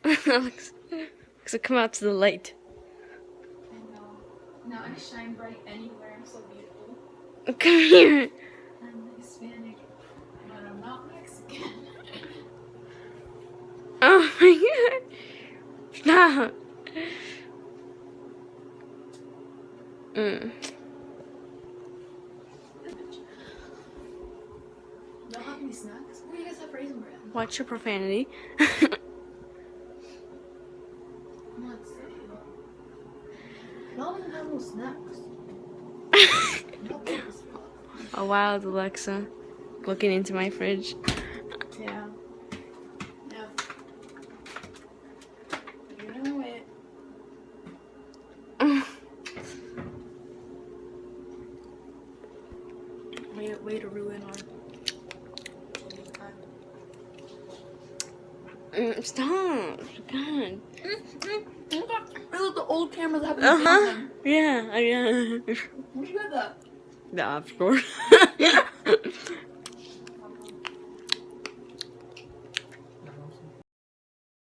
Alexa, come out to the light. I know. Now I shine bright anywhere. I'm so beautiful. Come here. I'm Hispanic, but I'm not Mexican. Oh my god. Stop. Y'all have any snacks? Oh, you guys have Raisin Bran. Watch your profanity. I'm not saying. Y'all don't have no snacks. Oh wow, Alexa. Looking into my fridge. Yeah. Yeah. You know it. Way to ruin our Stop. God. Look, the old cameras have Yeah, yeah. Where'd you get that? Yeah, of course.